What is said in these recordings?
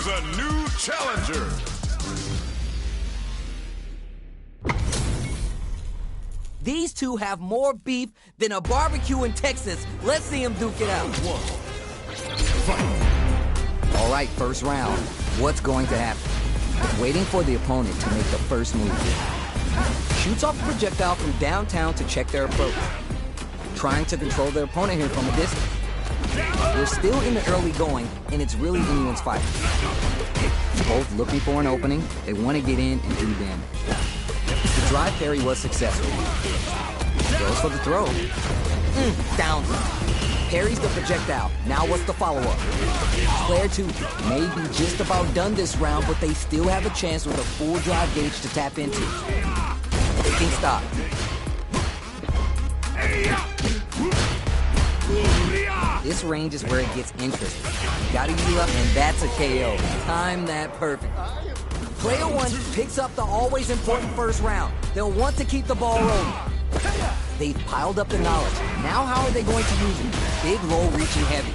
is a new challenger. These two have more beef than a barbecue in Texas. Let's see them duke it out. All right, first round. What's going to happen? Waiting for the opponent to make the first move. Shoots off a projectile from downtown to check their approach. Trying to control their opponent here from a distance. We're still in the early going, and it's really anyone's fight. Both looking for an opening. They want to get in and do damage. The drive parry was successful. Goes for the throw. Down. Parries the projectile. Now what's the follow-up? Player 2 may be just about done this round, but they still have a chance with a full drive gauge to tap into. Taking stock. This range is where it gets interesting. You gotta heal up, and that's a KO. Time that perfect. Player 1 picks up the always important first round. They'll want to keep the ball rolling. They've piled up the knowledge. Now how are they going to use it? Big, low, reaching heavy.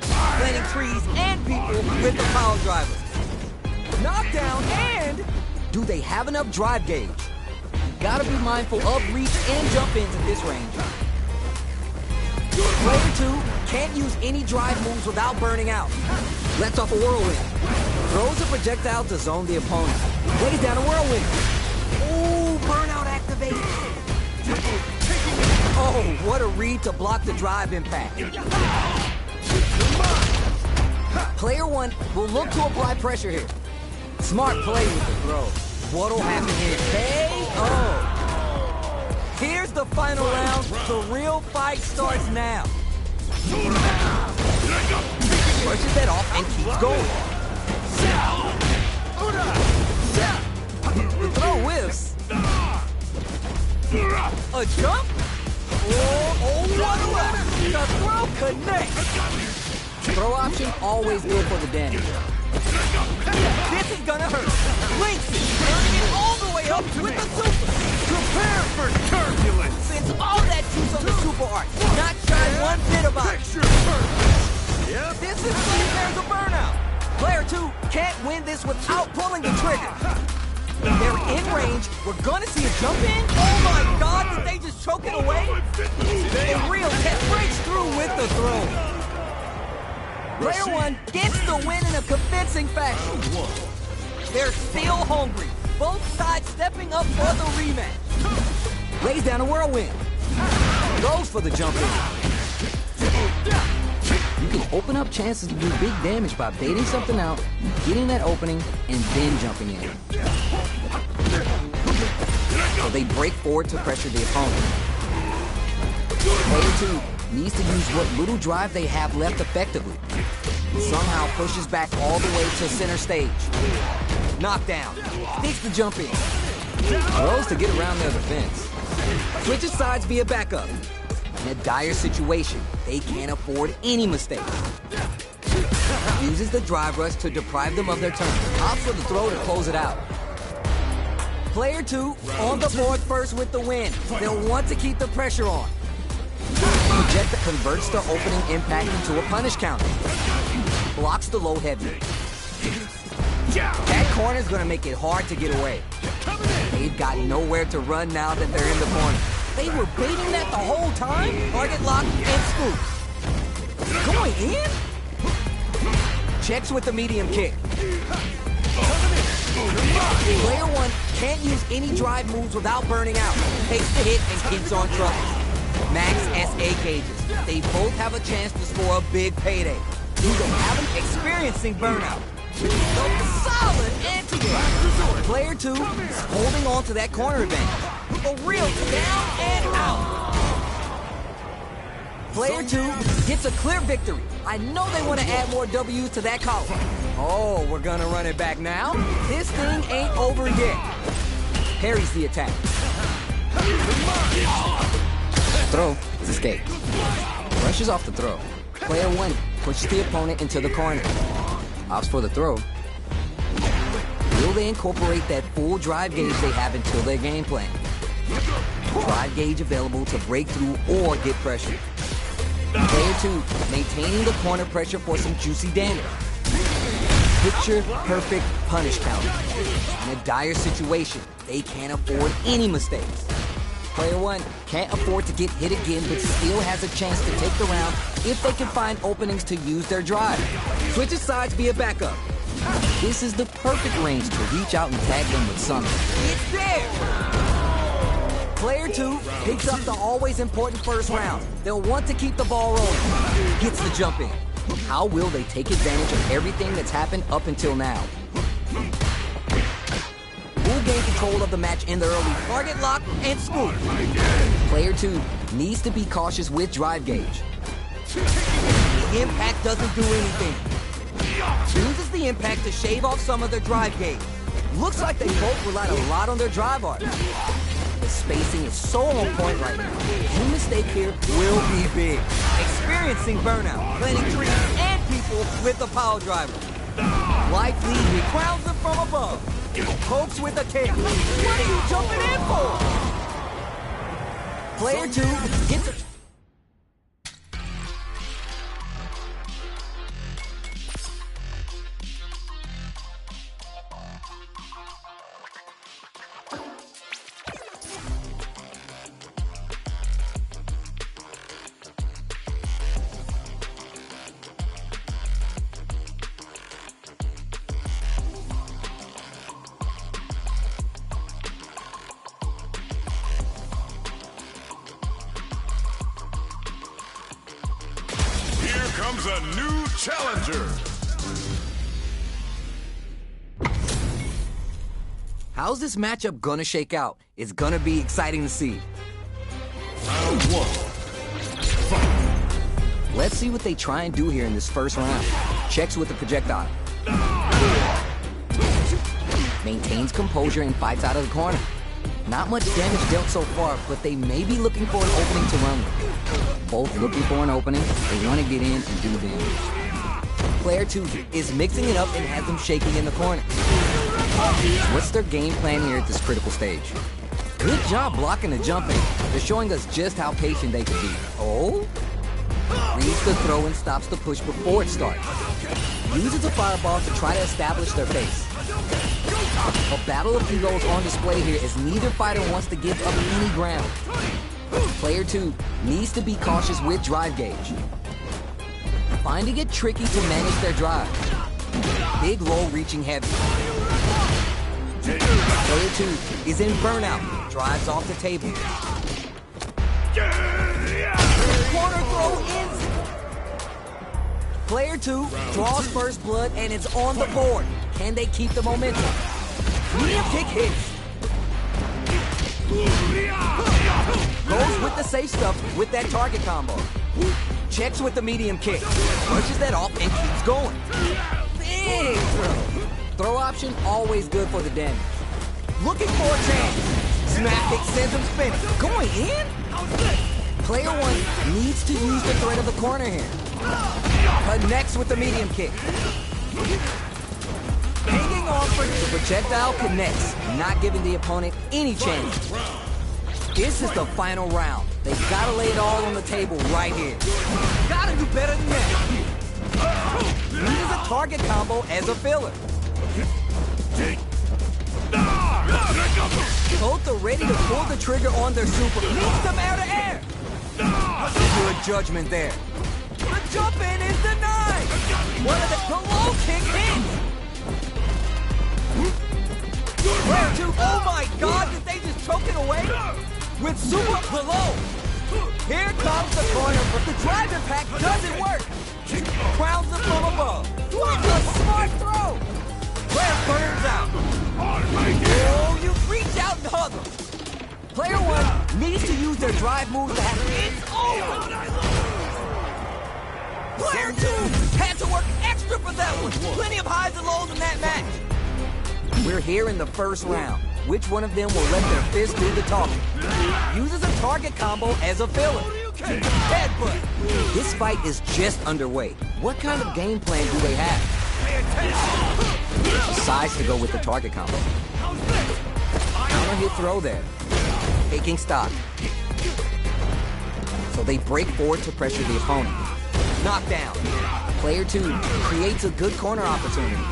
Planting trees and people with the power drivers. Knockdown, and do they have enough drive gauge? Gotta be mindful of reach and jump ins at this range. Player 2 can't use any drive moves without burning out. Lets off a whirlwind. Throws a projectile to zone the opponent. Lays down a whirlwind. Ooh, burnout activated. Oh, what a read to block the drive impact. Player 1 will look to apply pressure here. Smart play with the throw. What'll happen here? KO! Here's the final round. The real fight starts now. Brushes that off and keeps going. The throw whiffs. A jump? Oh, what a weapon! The throw connects! Throw option, always good for the damage. This is gonna hurt. Links it, turning it all the way up with the super. Prepare for turbulence! Since all that juice on the super art, not shy one bit about it. This is when there's a burnout. Player 2 can't win this without pulling the trigger. They're in range. We're gonna see a jump in. Oh my God, did they just choke it away? A real test breaks through with the throw. Player 1 gets the win in a convincing fashion. They're still hungry. Both sides stepping up for the rematch. Lays down a whirlwind. Goes for the jump in. You can open up chances to do big damage by baiting something out, getting that opening, and then jumping in. So they break forward to pressure the opponent. Player 2 needs to use what little drive they have left effectively. Somehow pushes back all the way to center stage. Knockdown. Sneaks the jump in. Throws to get around their defense. Switches sides via backup. In a dire situation, they can't afford any mistakes. Uses the drive rush to deprive them of their turn. Opts for the throw to close it out. Player 2 on the board first with the win. They'll want to keep the pressure on. Projector converts the opening impact into a punish counter. Blocks the low heavy. That corner's gonna make it hard to get away. They've got nowhere to run now that they're in the corner. They were baiting that the whole time. Target lock and scoop. Going in? Checks with the medium kick. Player 1 can't use any drive moves without burning out. Takes the hit and keeps on trucking. Max SA gauges. They both have a chance to score a big payday. Either haven't experiencing burnout. Solid anti-drive. Player 2 is holding on to that corner advantage. A real down and out. Player 2 gets a clear victory. I know they want to add more W's to that column. Oh, we're gonna run it back now? This thing ain't over yet. Parries the attack. Throw is escape. Brushes off the throw. Player 1 pushes the opponent into the corner. Opts for the throw. Will they incorporate that full drive gauge they have until their game plan? Drive gauge available to break through or get pressure. Player 2 maintaining the corner pressure for some juicy damage. picture-perfect punish counter. In a dire situation, they can't afford any mistakes. Player 1 can't afford to get hit again, but still has a chance to take the round if they can find openings to use their drive. Switches sides via backup. This is the perfect range to reach out and tag them with something. It's there! Player 2 picks up the always important first round. They'll want to keep the ball rolling. Gets the jump in. How will they take advantage of everything that's happened up until now? Will gain control of the match in the early target lock and scoop. Player 2 needs to be cautious with drive gauge. The impact doesn't do anything. Uses the impact to shave off some of their drive gauge. Looks like they both relied a lot on their drive art. The spacing is so on point right now. Any mistake here will be big. Experiencing burnout, planting trees and people with the power driver. Life lead, he crowns them from above. Pokes with a kick. What are you jumping in for? Player 2 gets a... Comes a new challenger. How's this matchup gonna shake out? It's gonna be exciting to see. Round 1. Fight. Let's see what they try and do here in this first round. Checks with the projectile. Maintains composure and fights out of the corner. Not much damage dealt so far, but they may be looking for an opening to run with. Both looking for an opening, they want to get in and do damage. Player 2 is mixing it up and has them shaking in the corner. What's their game plan here at this critical stage? Good job blocking the jump in. They're showing us just how patient they can be. Oh? Reads the throw and stops the push before it starts. Uses a fireball to try to establish their base. A battle of egos on display here as neither fighter wants to give up any ground. Player 2 needs to be cautious with drive gauge. Finding it tricky to manage their drive. Big roll reaching heavy. Player 2 is in burnout. Drives off the table. Corner throw ends. Player 2 draws first blood and it's on the board. Can they keep the momentum? Medium kick hits. Goes with the safe stuff with that target combo. Checks with the medium kick. Pushes that off and keeps going. Big throw. Throw option, always good for the damage. Looking for a chance. Snap kick sends him spinning. Going in? Player 1 needs to use the threat of the corner here. Connects with the medium kick. Hanging on for the projectile connects, not giving the opponent any chance. This is the final round. They've got to lay it all on the table right here. Gotta do better than that. Uses a target combo as a filler. Both are ready to pull the trigger on their super. Meets them out of air. Good judgment there. The jump in is denied. One of the low kick hits. Player 2, oh my God, did they just choke it away? With super below. Here comes the corner, but the drive impact doesn't work. Crowns them from above. What a smart throw. Player burns out. Oh, you reach out and hug them. Player 1 needs to use their drive moves to have it's over. Player 2 had to work extra for that one. Plenty of highs and lows in that match. We're here in the first round. Which one of them will let their fist do the talking? Uses a target combo as a filler. Headbutt. This fight is just underway. What kind of game plan do they have? Decides to go with the target combo. Counter hit throw there. Taking stock. So they break forward to pressure the opponent. Knockdown. Player 2 creates a good corner opportunity.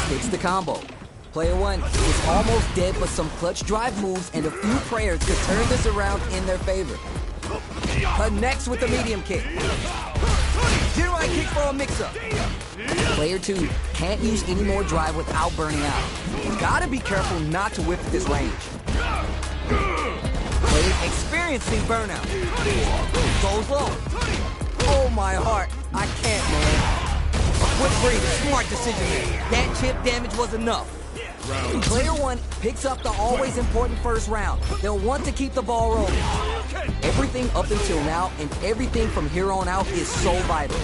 Sticks the combo. Player 1 is almost dead, but some clutch drive moves and a few prayers could turn this around in their favor. Connects with the medium kick. Jirai kick for a mix-up. Player 2 can't use any more drive without burning out. Gotta be careful not to whip at this range. Player experiencing burnout. Goes low. Oh my heart, I can't, man. Quick breathe, smart decision there. That chip damage was enough. Player 1 picks up the always important first round. They'll want to keep the ball rolling. Everything up until now and everything from here on out is so vital.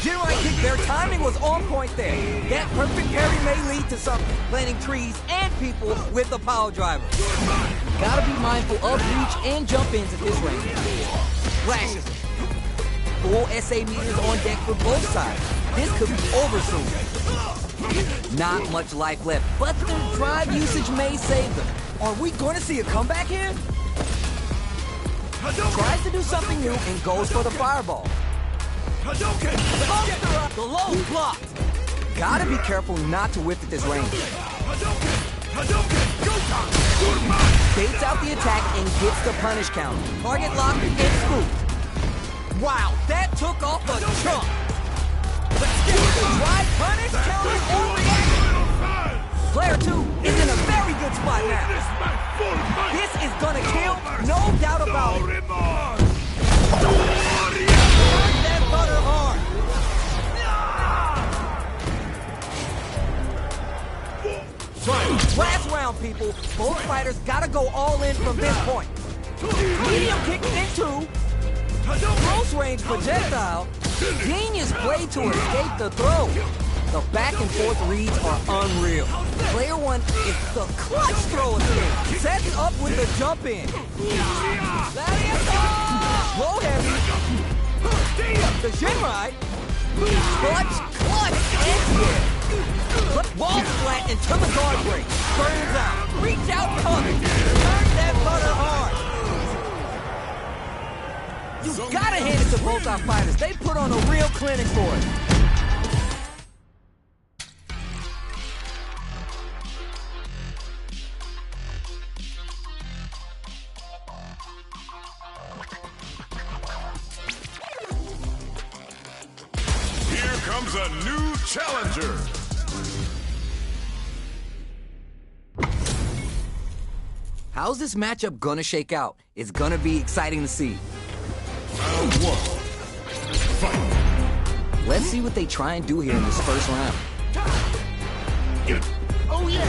Jirai kick, their timing was on point there. That perfect parry may lead to something, landing trees and people with the power driver. Gotta be mindful of reach and jump ins at this range. Flashes. Full SA meters on deck for both sides. This could be over soon. Not much life left, but their drive usage may save them. Are we going to see a comeback here? Tries to do something new and goes for the fireball. The low blocked. Gotta be careful not to whip at this range. Baits out the attack and gets the punish counter. Target locked and scooped. Wow, that took off a chunk. Let's get the drive punish counter or reaction. Player 2 is in a very good spot now. This is gonna kill, no doubt about it. Turn that butter hard. Last round, people. Both fighters gotta go all in from this point. Medium kick into close range projectile. Genius play to escape the throw. The back and forth reads are unreal. Player 1 is the clutch throw escape. Sets up with the jump in. Low heavy. The Jinrai. Clutch, and yeah. Wall flat into the guard break. Burns out. Reach out coming. Turn that butter hard. You gotta hand it to both our fighters. They put on a real clinic for it. Here comes a new challenger. How's this matchup gonna shake out? It's gonna be exciting to see. Round 1. Fight. Let's see what they try and do here in this first round. Oh yeah.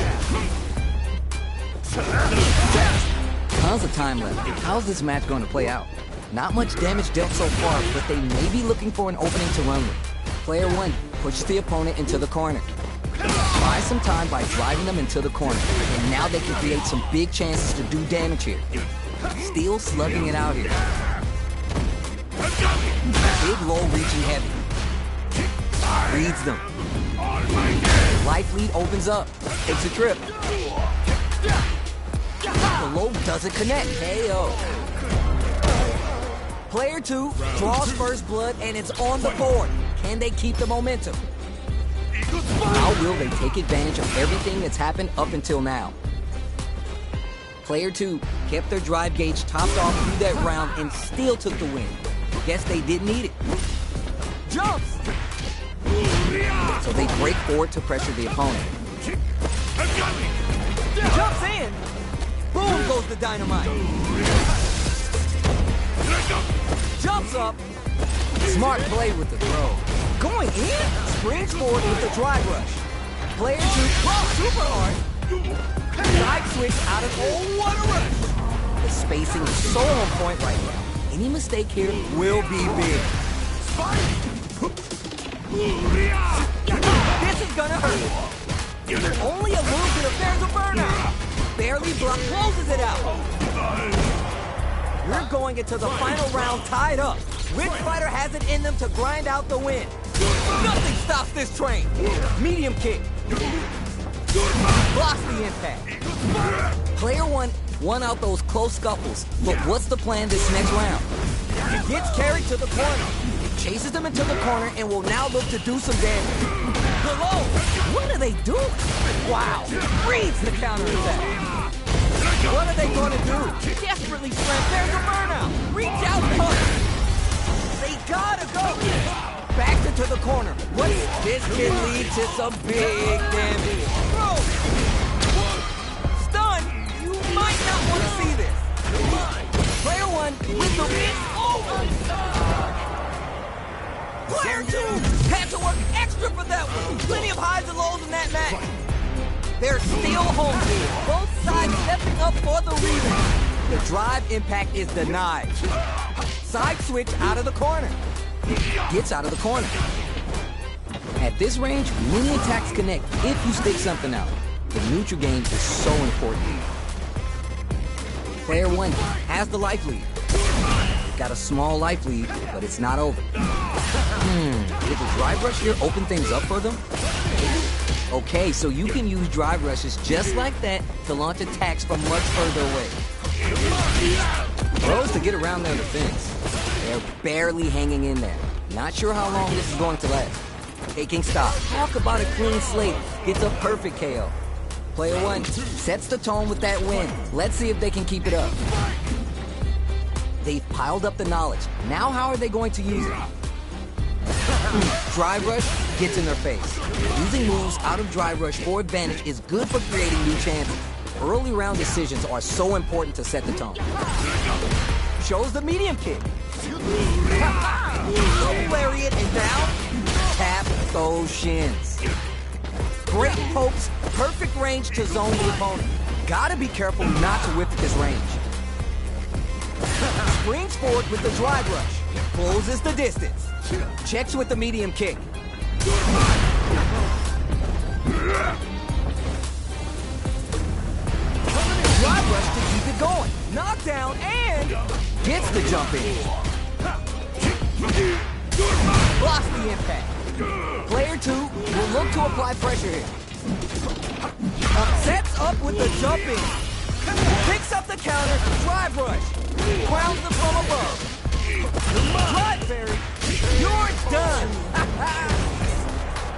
Tons of time left. How's this match going to play out? Not much damage dealt so far, but they may be looking for an opening to run with. Player 1 pushes the opponent into the corner. Buy some time by driving them into the corner, and now they can create some big chances to do damage here. Still slugging it out here. Big low reaching heavy. Reads them. Life lead opens up. Takes a trip. The low doesn't connect. KO. Player 2 draws first blood and it's on the board. Can they keep the momentum? How will they take advantage of everything that's happened up until now? Player 2 kept their drive gauge topped off through that round and still took the win. Guess they didn't need it. Jumps! So they break forward to pressure the opponent. Jumps in! Boom goes the dynamite! Jumps up! Smart play with the throw. Going in! Springs forward with the drive rush. Player 2 cross super hard. Side switch out of what a rush! The spacing is so on point right now. Any mistake here will be big. This is gonna hurt. Only a little bit of there's a burnout. Barely block, closes it out. We're going into the final round tied up. Which fighter has it in them to grind out the win? Nothing stops this train. Medium kick. Blocks the impact. Player 1 won out those close scuffles, but what's the plan this next round? He gets carried to the corner, chases them into the corner, and will now look to do some damage. alone. What are they doing? Wow. Reads the counterattack. What are they going to do? Desperately slam. There's a burnout. Reach out, punch. They gotta go. Back into the corner. This can lead to some big damage. Throw. Stun. You might not want to see this. Player 1 with the win. Player 2 had to work extra for that one. Plenty of highs and lows in that match. They're still home field. Both sides stepping up for the rebound. The drive impact is denied. Side switch out of the corner. Gets out of the corner. At this range, many attacks connect if you stick something out. The neutral game is so important. Player 1 has the life lead. Got a small life lead, but it's not over. Did the drive rush here open things up for them? Okay, so you can use drive rushes just like that to launch attacks from much further away. Throws to get around their defense. They're barely hanging in there. Not sure how long this is going to last. Taking stock. Talk about a clean slate. It's a perfect KO. Player 1 sets the tone with that win. Let's see if they can keep it up. They've piled up the knowledge. Now how are they going to use it? Drive rush gets in their face. Using moves out of drive rush for advantage is good for creating new chances. Early round decisions are so important to set the tone. Shows the medium kick. Double lariat and down. Tap those shins. Great pokes, perfect range to zone the opponent. Gotta be careful not to whip at this range. Springs forward with the drive rush. Closes the distance. Checks with the medium kick. Drive rush to keep it going. Knockdown and gets the jump in. Blocks the impact. Player 2 will look to apply pressure here. Sets up with the jump in. Picks up the counter. Drive rush. Grounds them from above. Drive fairy. You're done.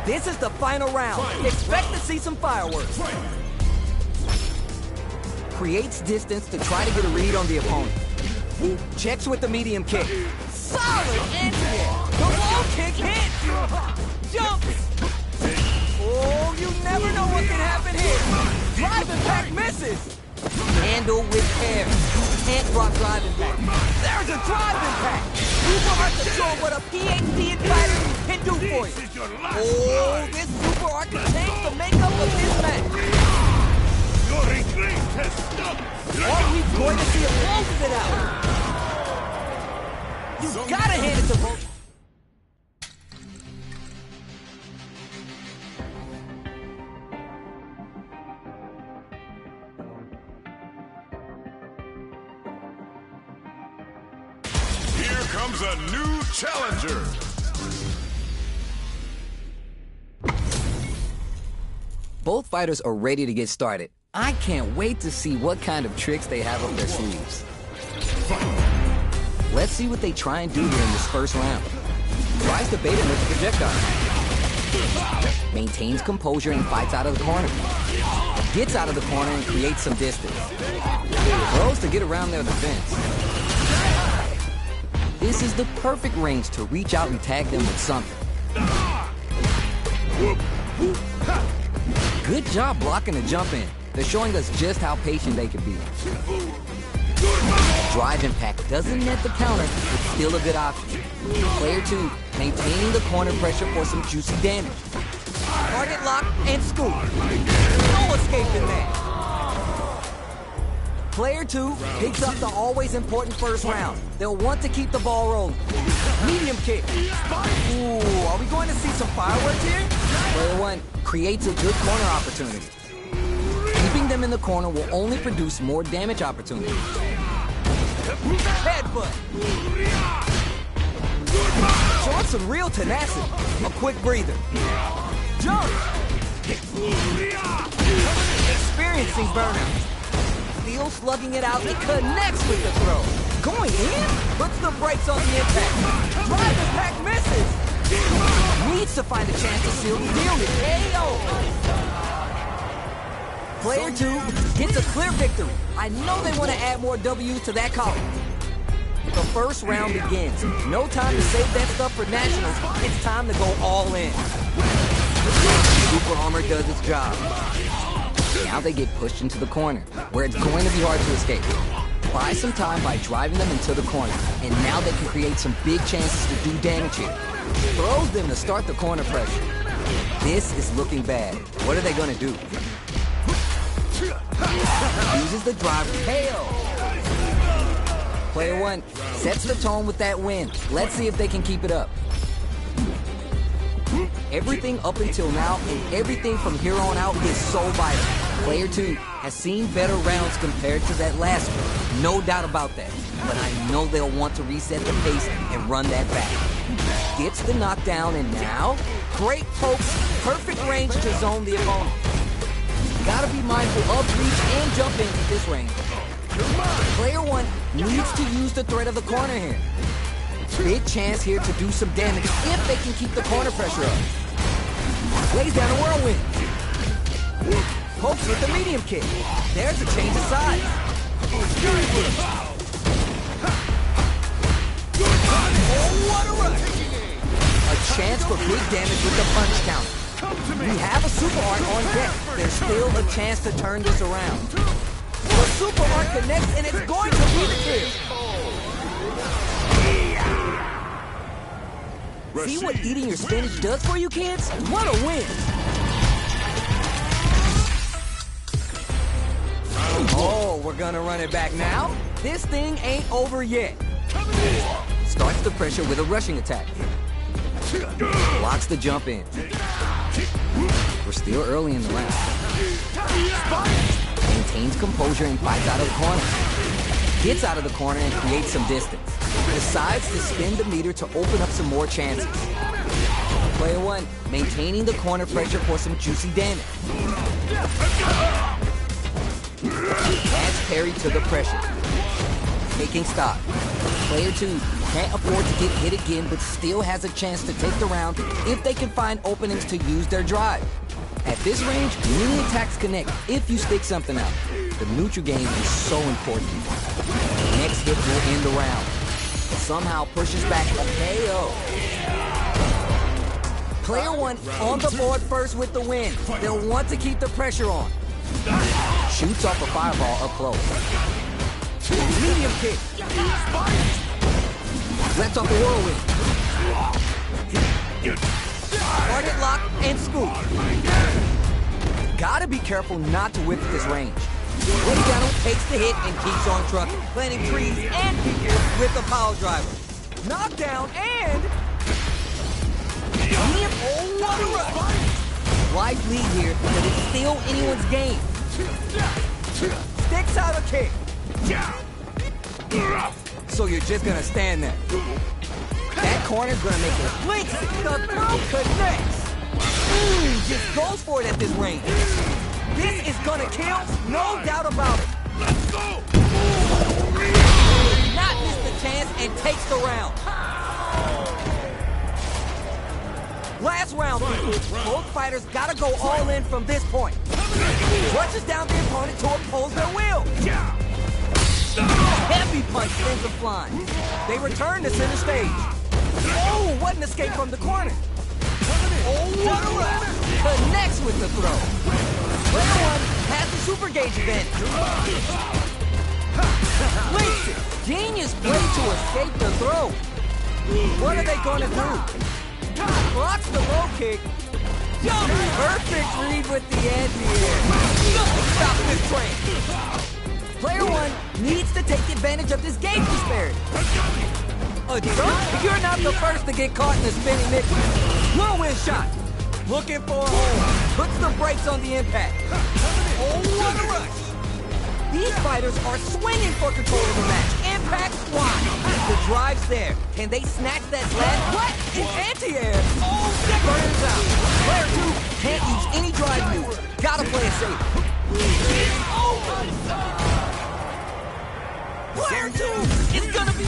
This is the final round. Expect to see some fireworks. Creates distance to try to get a read on the opponent. Checks with the medium kick. Solid entry. The low kick hits. Jumps. Oh, you never know what can happen here. Drive impact misses. Handle with care. Can't block drive impact. There's a drive impact. Super hard to show what a PhD in fighting can do for you. Oh, this super art can change the makeup of this match. Are we going to see it closes it out? You gotta hand it to both. Here comes a new challenger. Both fighters are ready to get started. I can't wait to see what kind of tricks they have up their sleeves. Let's see what they try and do here in this first round. Tries to bait him with the projectile. Maintains composure and fights out of the corner. Gets out of the corner and creates some distance. Throws to get around their defense. This is the perfect range to reach out and tag them with something. Good job blocking the jump in. They're showing us just how patient they can be. Drive impact doesn't net the counter, but still a good option. Player 2, maintaining the corner pressure for some juicy damage. Target lock and scoop. No escaping that. Player 2 picks up the always important first round. They'll want to keep the ball rolling. Medium kick. Ooh, are we going to see some fireworks here? Player 1 creates a good corner opportunity. Keeping them in the corner will only produce more damage opportunities. Headbutt. Showing some real tenacity. A quick breather. Jump. Experiencing burnout. Still slugging it out. It connects with the throw. Going in? Puts the brakes on the impact. Drive impact misses. Needs to find a chance to seal the deal with KO. Player 2 gets a clear victory. I know they want to add more W's to that column. The first round begins. No time to save that stuff for nationals. It's time to go all in. Super Armor does its job. Now they get pushed into the corner, where it's going to be hard to escape. Buy some time by driving them into the corner, and now they can create some big chances to do damage here. Throws them to start the corner pressure. This is looking bad. What are they going to do? Uses the drive KO. Player 1 sets the tone with that win. Let's see if they can keep it up. Everything up until now and everything from here on out is so vital. Player 2 has seen better rounds compared to that last one. No doubt about that. But I know they'll want to reset the pace and run that back. Gets the knockdown, and now, great pokes, perfect range to zone the opponent. Gotta be mindful of reach and jump in at this range. Player 1 needs to use the threat of the corner here. Big chance here to do some damage if they can keep the corner pressure up. Lays down a whirlwind. Pokes with the medium kick. There's a change of size. Oh, what a rush! A chance for big damage with the punch counter. We have a super art on deck. There's still a chance to turn this around. The super art connects, and it's going to be the kill. See what eating your spinach does for you, kids? What a win! Oh, we're gonna run it back now? This thing ain't over yet. Starts the pressure with a rushing attack. Blocks the jump in. We're still early in the round. Maintains composure and fights out of the corner. Gets out of the corner and creates some distance. Decides to spin the meter to open up some more chances. Player 1 maintaining the corner pressure for some juicy damage. Adds parry to the pressure. Taking stock. Player 2 can't afford to get hit again, but still has a chance to take the round if they can find openings to use their drive. At this range, many attacks connect if you stick something out. The neutral game is so important. Next hit will end the round. Somehow pushes back a KO. Player 1 on the board first with the win. They'll want to keep the pressure on. Shoots off a fireball up close. Medium kick. Lets off a whirlwind. Target lock and scoop. Gotta be careful not to whip at this range. Luciano takes the hit and keeps on trucking, planting trees and people with the power driver. Knockdown and... Oh, what a rush! Wide lead here, but it's still anyone's game. Sticks out a kick. So you're just gonna stand there. That corner's gonna make it blink. The throw connects. Just goes for it at this range. This is gonna kill, no doubt about it. Let's go! Not miss the chance and takes the round. Last round, both fighters gotta go all in from this point. Rushes down the opponent to oppose their will. Heavy punch sends them flying. They return to center stage. Oh, what an escape from the corner. Oh, what a rush. Connects with the throw. Player 1 has the super gauge advantage. Links it. Genius play to escape the throw. What are they gonna do? Blocks the low kick. Perfect read with the anti-air. Stop this train. Player 1 needs to take advantage of this gauge disparity. A jump? You're not the first to get caught in the spinning mid. Whirlwind shot. Looking for a hole. Puts the brakes on the impact. Oh, what a rush. These fighters are swinging for control of the match. Impact one. The drive's there. Can they snatch that last? What? An anti-air. Oh, burns out. Player 2 can't use any drive move. Gotta play it safe. Oh, Player 2 is gonna be...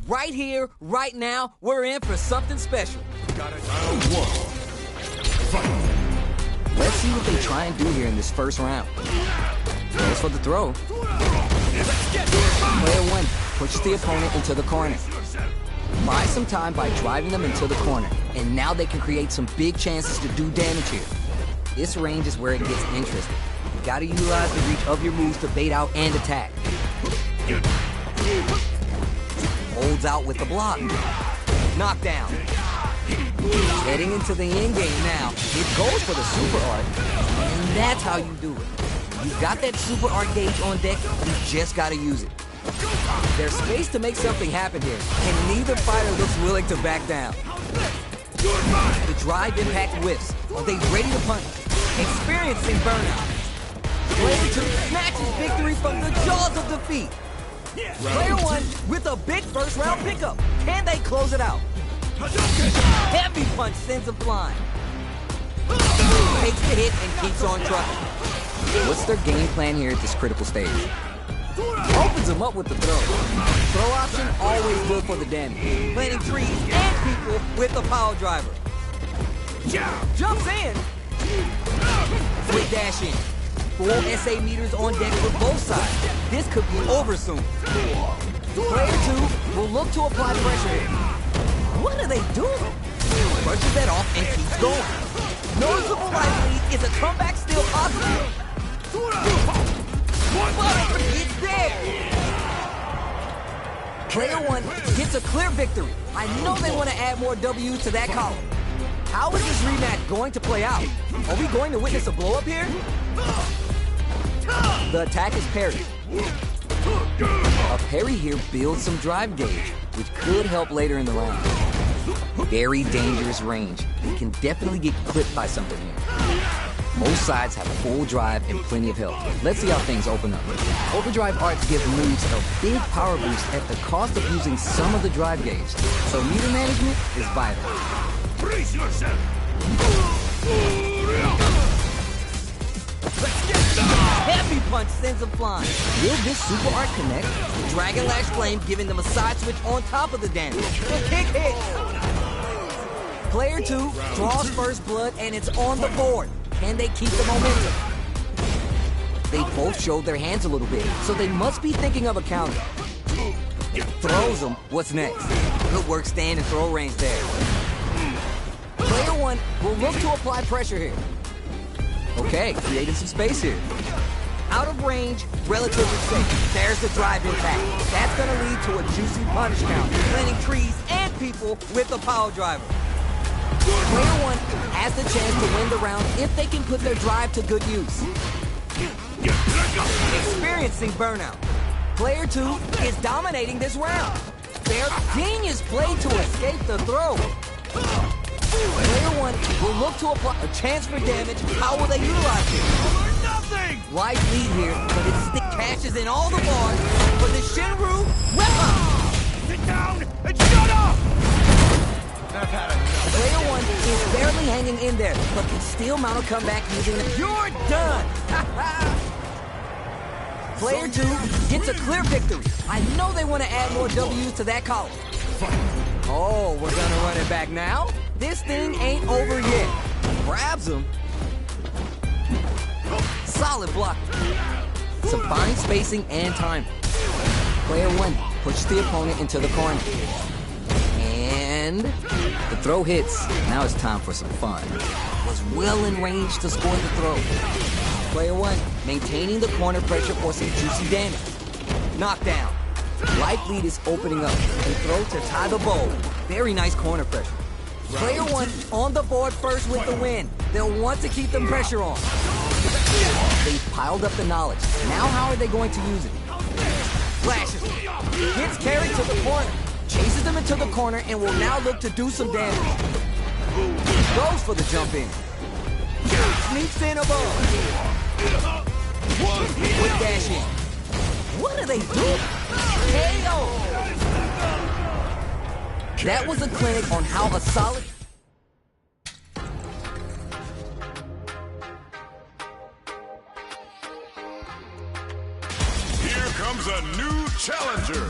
Right here, right now, we're in for something special. Got it. Round one. Fight. Let's see what they try and do here in this first round. Goes for the throw. Player one pushes the opponent into the corner. Buy some time by driving them into the corner, and now they can create some big chances to do damage here. This range is where it gets interesting. You gotta utilize the reach of your moves to bait out and attack. Holds out with the block. Knockdown. Heading into the end game now. It goes for the super art, and that's how you do it. You've got that super art gauge on deck, you just gotta use it. There's space to make something happen here, and neither fighter looks willing to back down. The drive impact whiffs. Are they ready to punch? Experiencing burnout. Player two snatches victory from the jaws of defeat. Player one with a big first round pickup. Can they close it out? Heavy punch sends him flying. Takes the hit and keeps on trucking. What's their game plan here at this critical stage? Opens him up with the throw. Throw option, always good for the damage. Planting trees and people with the power driver. Jumps in. Quick dash in. Full SA meters on deck for both sides. This could be over soon. Player two will look to apply pressure here. What are they doing? Brushes that off and keeps going. Noticeable life lead. Is a comeback still possible? But it's there! Player one gets a clear victory. I know they want to add more W's to that column. How is this rematch going to play out? Are we going to witness a blow-up here? The attack is parried. A parry here builds some drive gauge, which could help later in the round. Very dangerous range. You can definitely get clipped by something here. Both sides have full drive and plenty of health. Let's see how things open up. Overdrive arts give moves a big power boost at the cost of using some of the drive gauge. So meter management is vital. Brace yourself. Heavy punch sends them flying. Will this super art connect? Dragon Lash Flame giving them a side switch on top of the damage. The kick hits. Player two draws first blood and it's on the board. Can they keep the momentum? They both showed their hands a little bit, so they must be thinking of a counter. Throws them. What's next? Good work staying in throw range there. Player one will look to apply pressure here. Okay, creating some space here. Out of range, relatively safe. There's the drive impact. That's gonna lead to a juicy punish count, planting trees and people with the power driver. Player one has the chance to win the round if they can put their drive to good use. Experiencing burnout. Player two is dominating this round. Their genius play to escape the throw. Player one will look to apply a chance for damage. How will they utilize it? Nothing! Life lead here, but it still cashes in all the bars for the Shinru weapon. Sit down and shut up! Player one is barely hanging in there, but can still mount a comeback using the... You're done! Player two gets a clear victory. I know they want to add more W's to that column. Oh, we're gonna run it back now? This thing ain't over yet. Grabs him. Solid block. Some fine spacing and time. Player one pushes the opponent into the corner. And the throw hits. Now it's time for some fun. Was well in range to score the throw. Player one maintaining the corner pressure for some juicy damage. Knockdown. Life lead is opening up. And throw to tie the bow. Very nice corner pressure. Player one on the board first with the win. They'll want to keep the pressure on. They've piled up the knowledge. Now how are they going to use it? Flashes. Gets carried to the corner. Chases them into the corner and will now look to do some damage. Goes for the jump in. Sneaks in above. Quick dash in. What are they doing? KO! That was a clinic on how a solid... Here comes a new challenger.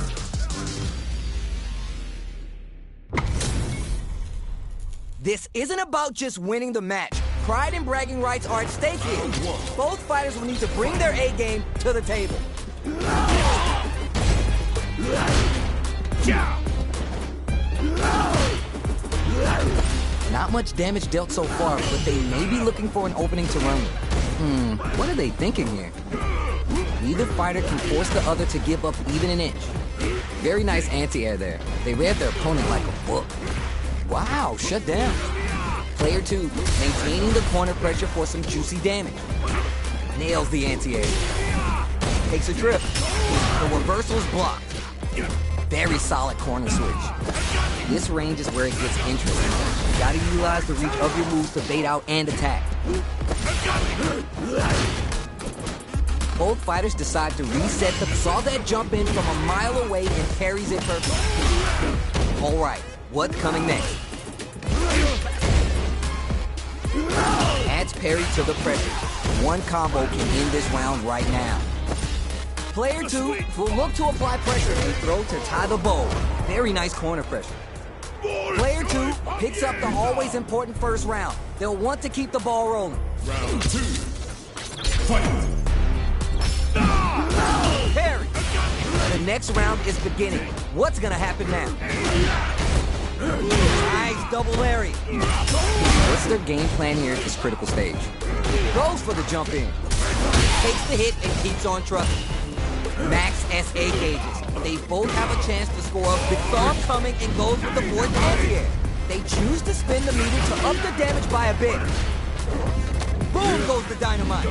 This isn't about just winning the match. Pride and bragging rights are at stake here. Both fighters will need to bring their A game to the table. Not much damage dealt so far, but they may be looking for an opening to run with. What are they thinking here? Neither fighter can force the other to give up even an inch. Very nice anti-air there. They read their opponent like a book. Wow, shut down. Player 2, maintaining the corner pressure for some juicy damage. Nails the anti-air. Takes a trip. The reversal's blocked. Very solid corner switch. This range is where it gets interesting. You gotta utilize the reach of your moves to bait out and attack. Both fighters decide to reset saw that jump in from a mile away and parries it perfectly. All right, what's coming next? Adds parry to the pressure. One combo can end this round right now. Player 2 will look to apply pressure and throw to tie the bow. Very nice corner pressure. Player 2 picks up the always important first round. They'll want to keep the ball rolling. Round 2. Fight! Parry! The next round is beginning. What's gonna happen now? Nice double lariat. What's their game plan here at this critical stage? Goes for the jump in. Takes the hit and keeps on trucking. Max SA gauges. They both have a chance to score up. The thumb coming and goes with the fourth anti-air. They choose to spin the meter to up the damage by a bit. Boom goes the dynamite.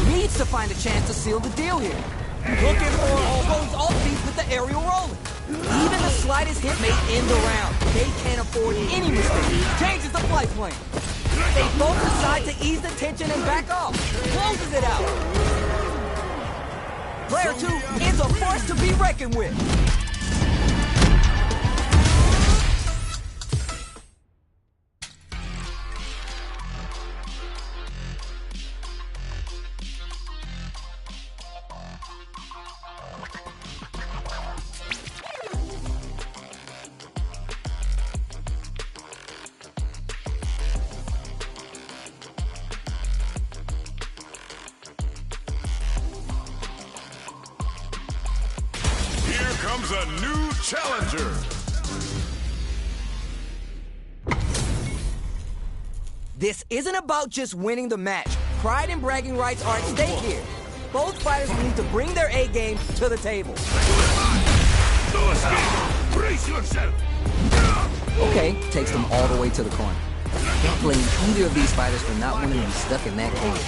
Needs to find a chance to seal the deal here. Looking for almost off beat with the aerial rolling. Even the slightest hit may end the round. They can't afford any mistake. Changes the flight plan. They both decide to ease the tension and back off. Closes it out. Player 2 is a force to be reckoned with. Comes a new challenger. This isn't about just winning the match. Pride and bragging rights are at stake here. Both fighters need to bring their A game to the table. Brace yourself. Okay, takes them all the way to the corner. Can't blame either of these fighters for not wanting to be stuck in that corner.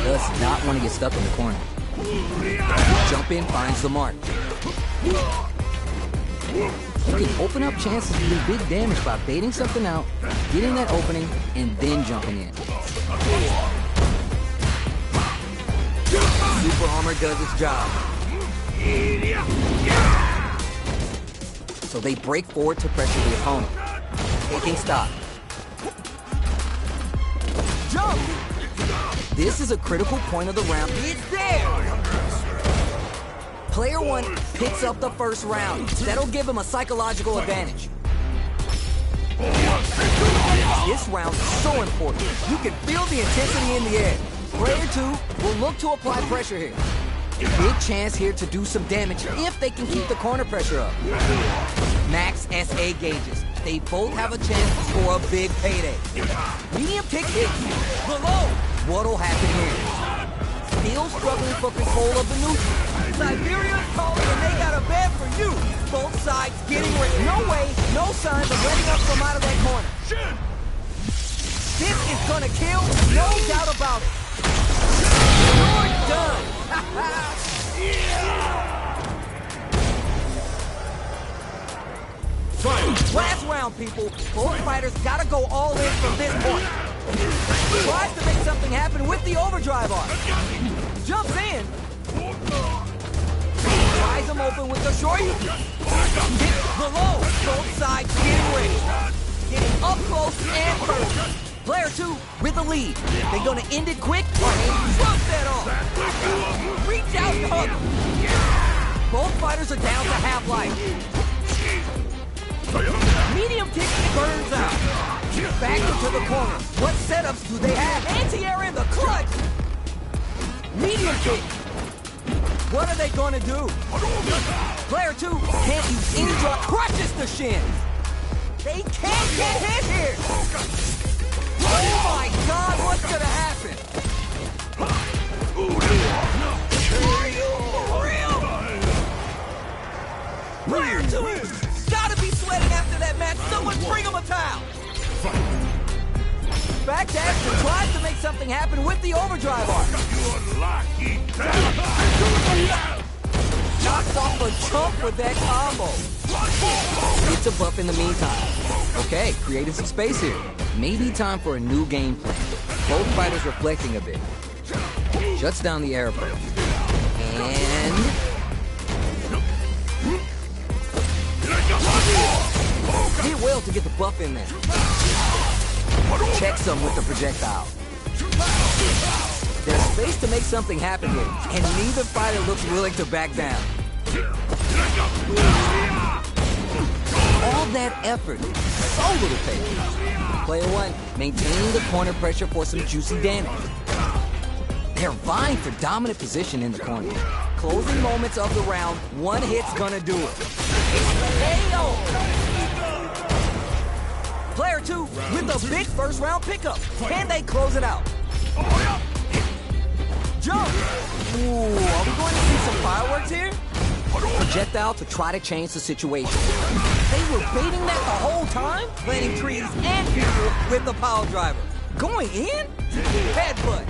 Does not want to get stuck in the corner. Jump in, finds the mark. You can open up chances to do big damage by baiting something out, getting that opening, and then jumping in. Super Armor does its job. So they break forward to pressure the opponent. Taking stock. Jump! This is a critical point of the round. It's there! Player 1 picks up the first round. That'll give him a psychological advantage. This round is so important. You can feel the intensity in the air. Player 2 will look to apply pressure here. Big chance here to do some damage if they can keep the corner pressure up. Max SA gauges. They both have a chance to score a big payday. Medium kick hits. Below. What'll happen here? Still struggling for control of the neutral. Siberia's calling and they got a bed for you. Both sides getting ready. No way, no signs of letting up from out of that corner. This is gonna kill, no doubt about it. You're done. Last round, people. Both fighters gotta go all in from this point. Tries to make something happen with the overdrive arc. Jumps in. Tries him open with the short. Hits below. Both sides getting ready. Getting up close and personal. Player 2 with the lead. They gonna end it quick or trump that off. Reach out and hug him. Both fighters are down to half life. Medium kick burns out. Back into the corner. What setups do they have? Anti-air in the clutch. Medium kick. What are they gonna do? Player 2 can't use any drop. Crushes the shin. They can't get hit here. Oh my God, what's gonna happen? Are you for real? Player 2 gotta be sweating after that match. Someone bring him a towel. Backdash and tries to make something happen with the overdrive arc. Knocks off a chump with that combo. It's a buff in the meantime. Okay, creating some space here. Maybe time for a new game plan. Both fighters reflecting a bit. Shuts down the air approach. And... did well to get the buff in there. Checks him with the projectile. There's space to make something happen here, and neither fighter looks willing to back down. All that effort, so little pay. Player 1 maintaining the corner pressure for some juicy damage. They're vying for dominant position in the corner. Closing moments of the round, one hit's gonna do it. Player 2 with a big first round pickup. Can they close it out? Jump! Ooh, are we going to see some fireworks here? Projectile to try to change the situation. They were baiting that the whole time? Planting trees and people with the power driver. Going in? Headbutt.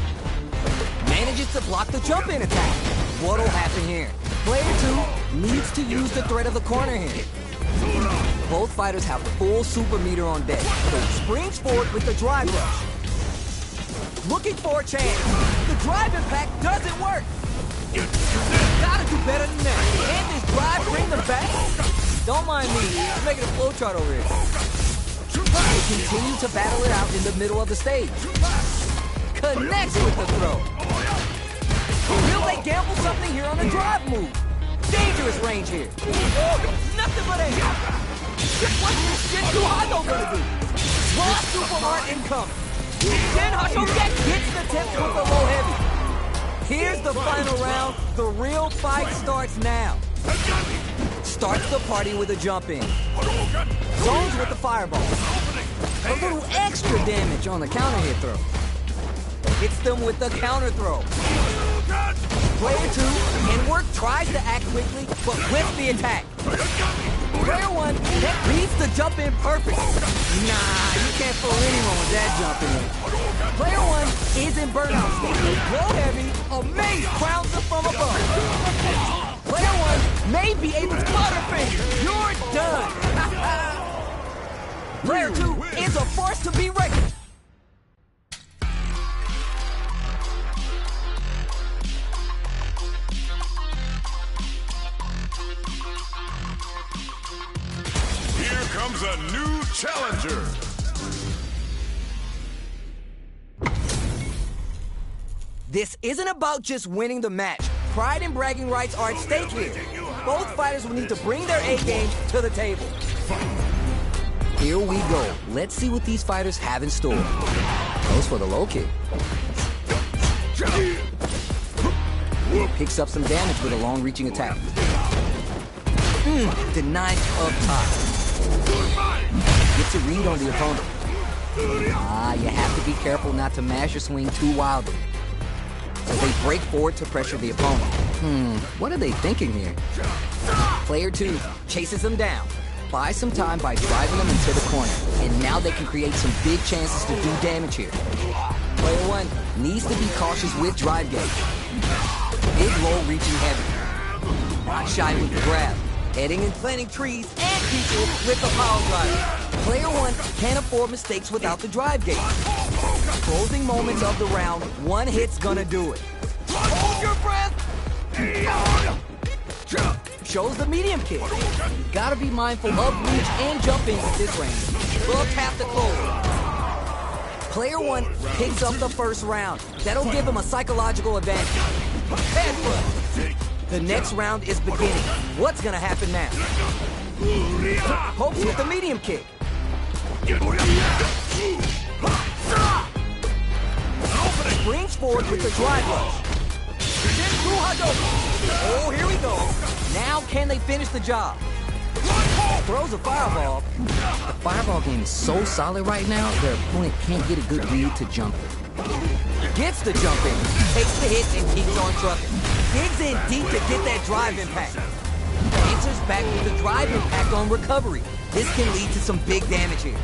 Manages to block the jump-in attack. What'll happen here? Player 2 needs to use the threat of the corner here. Both fighters have full super meter on deck, so he springs forward with the drive rush. Looking for a chance. The drive impact doesn't work. Gotta do better than that. Can this drive bring them back? Don't mind me. I'm making a flowchart over here. They continue to battle it out in the middle of the stage. Connects with the throw. Will they gamble something here on the drive move? Dangerous range here. Nothing but air. What's this shit too high though gonna do? Raw super art incoming. Then Hashoget gets the tip with the low heavy. Here's the final round. The real fight starts now. Starts the party with a jump in. Zones with the fireball. A little extra damage on the counter hit throw. Hits them with the counter throw. Player 2 and work tries to act quickly, but whiffs the attack. Player 1 that reads the jump in perfect. Nah, you can't fool anyone with that jump in. Player 1 is in burnout state. Low heavy, amazing, crowns up from above. Player 1 may be able to butterfinger. You're done. Player 2 is a force to be reckoned. Here comes a new challenger. This isn't about just winning the match. Pride and bragging rights are at stake here. Both fighters will need to bring their A-game to the table. Here we go. Let's see what these fighters have in store. Goes for the low kick. Picks up some damage with a long-reaching attack. Denied up top. Gets a read on the opponent. You have to be careful not to mash your swing too wildly. So they break forward to pressure the opponent. What are they thinking here? Player 2 chases them down. Buys some time by driving them into the corner. And now they can create some big chances to do damage here. Player 1 needs to be cautious with drive gauge. Big low reaching heavy. Not shy with the grab. Heading and planting trees and people with the power driver. Player 1 can't afford mistakes without the drive gauge. Closing moments of the round, one hit's gonna do it. Hold your breath! Shows the medium kick. Gotta be mindful of reach and jump-ins at this range. Will tap to close. Player 1 picks up the first round. That'll give him a psychological advantage. Headbutt. The next round is beginning. What's gonna happen now? Hopes with the medium kick. Brings forward with the drive rush. Oh, here we go. Now can they finish the job? Throws a fireball. The fireball game is so solid right now, their opponent can't get a good read to jump it. Gets the jump in, takes the hit, and keeps on trucking. Digs in deep to get that drive impact. Answers back with the drive impact on recovery. This can lead to some big damage here.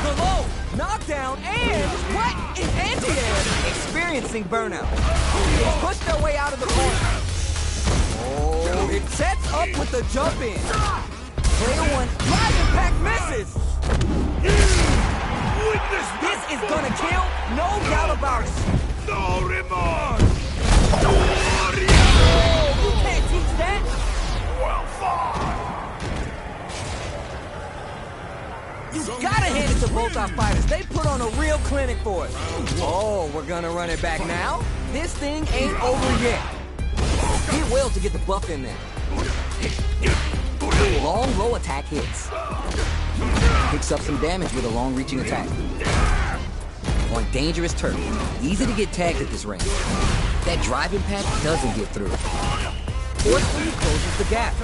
The low, knockdown, and what is anti-air? Experiencing burnout. They push their way out of the corner. Oh, it sets up with the jump in. Player one, drive impact misses. This is gonna kill, no doubt about it. No remorse! Oh, you can't teach that. Well fought! You gotta hand it to both our fighters. They put on a real clinic for us. Oh, we're gonna run it back now? This thing ain't over yet. Did well to get the buff in there. Long, low attack hits. Picks up some damage with a long-reaching attack. On dangerous turf, easy to get tagged at this range. That drive impact doesn't get through. Forcefully closes the gap.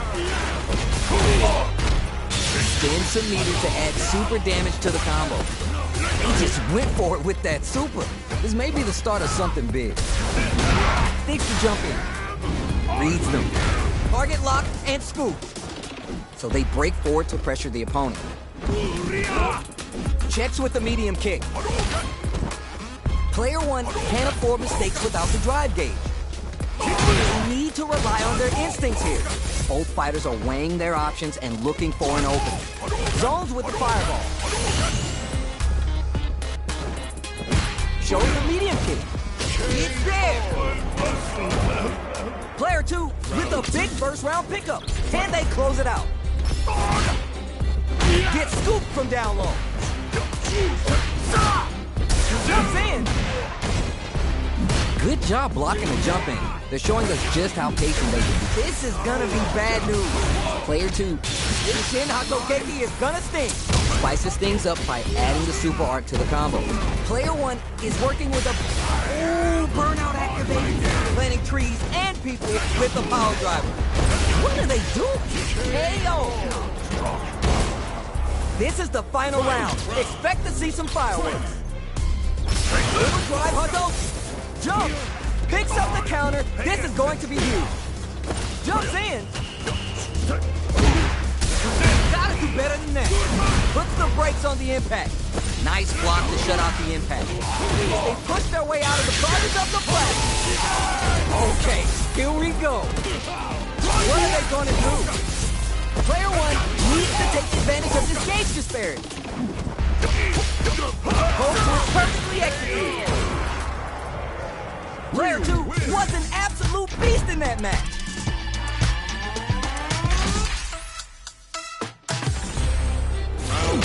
Spins some meter to add super damage to the combo. He just went for it with that super. This may be the start of something big. Sticks to jump in. Reads them. Target lock and scoop. So they break forward to pressure the opponent. Checks with the medium kick. Player one can't afford mistakes without the drive gauge. They need to rely on their instincts here. Both fighters are weighing their options and looking for an opening. Zones with the fireball. Shows the medium kick. It's there. Player two with a big first round pickup. Can they close it out? Gets scooped from down low. Jumps in. Good job blocking the jump in. They're showing us just how patient they can be. This is gonna be bad news. Player two, Shin Hakokeki is gonna sting. Spices things up by adding the super art to the combo. Player one is working with a burnout activated, planting trees and people with the power driver. What do they do? KO. This is the final round. Expect to see some fireworks. Overdrive Hadouken. Jump! Picks up the counter. This is going to be huge. Jumps in. Gotta do better than that. Puts the brakes on the impact. Nice block to shut out the impact. They push their way out of the bodies of the platform. Okay, here we go. What are they going to do? Player one needs to take advantage of this gauge disparity. Both was perfectly executed. Player two was an absolute beast in that match.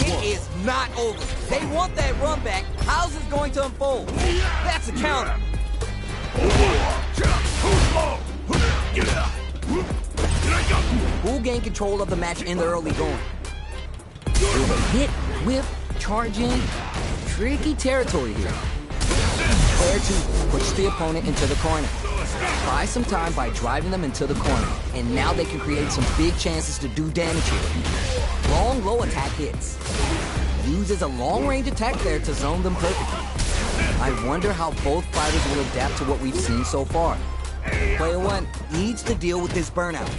It is not over. They want that run back. How's this going to unfold? That's a counter. Who gained control of the match in the early going? With a hit, whip, charge in. Tricky territory here. Player two puts the opponent into the corner. Buy some time by driving them into the corner. And now they can create some big chances to do damage here. Long, low attack hits. Uses a long-range attack there to zone them perfectly. I wonder how both fighters will adapt to what we've seen so far. Player one needs to deal with this burnout.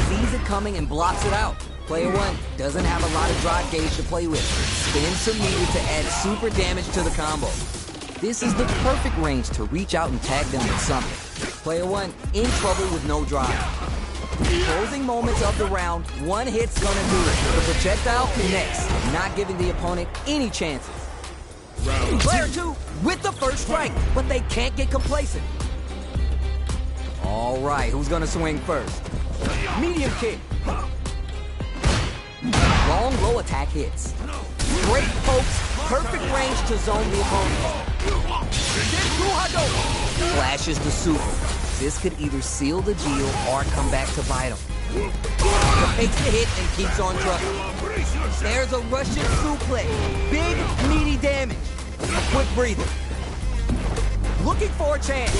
Sees it coming and blocks it out. Player one doesn't have a lot of drive gauge to play with. Spins some meter to add super damage to the combo. This is the perfect range to reach out and tag them with something. Player one in trouble with no drive. Closing moments of the round, one hit's gonna do it. The projectile connects, not giving the opponent any chances. Player two with the first strike, but they can't get complacent. All right, who's gonna swing first? Medium kick. Long, low attack hits. Great pokes, perfect range to zone the opponent. Flashes the super. This could either seal the deal or come back to bite him. Takes the hit and keeps on trucking. There's a Russian suplex. Big, meaty damage. A quick breather. Looking for a chance.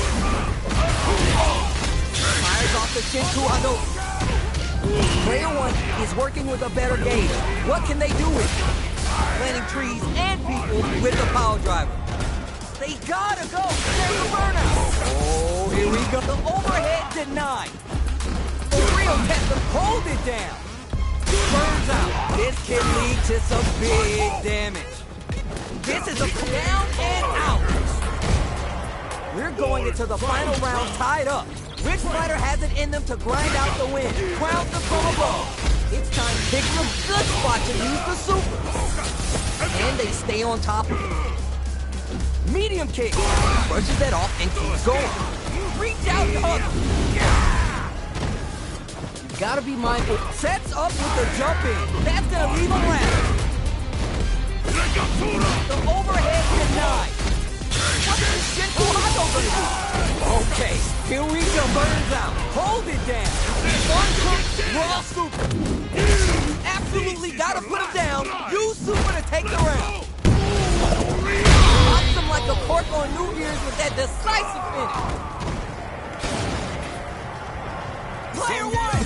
Fires off the Shin-2 Hadouken. Player 1 is working with a better gauge. What can they do with it? Planting trees and people with the power driver. They gotta go. There's a burnout. Oh, here we go. The overhead denied. For real, Tesla, hold it down. Burns out. This can lead to some big damage. This is a down and out. We're going into the final round tied up. Which fighter has it in them to grind out the win? Ground them from above. It's time to pick some good spots and use the super. And they stay on top of it. Medium kick. Brushes that off and keeps going. Reach out and hug him. You gotta be mindful. Sets up with the jump in. That's gonna leave him last. The overhead denied. What's this Shin-2 Hadouken gonna do? Okay, here we go. Burns out. Hold it down. Uncooked raw super. Absolutely gotta put him down. Use super to take the round. Pops him like a cork on New Year's with that decisive finish. Player 1!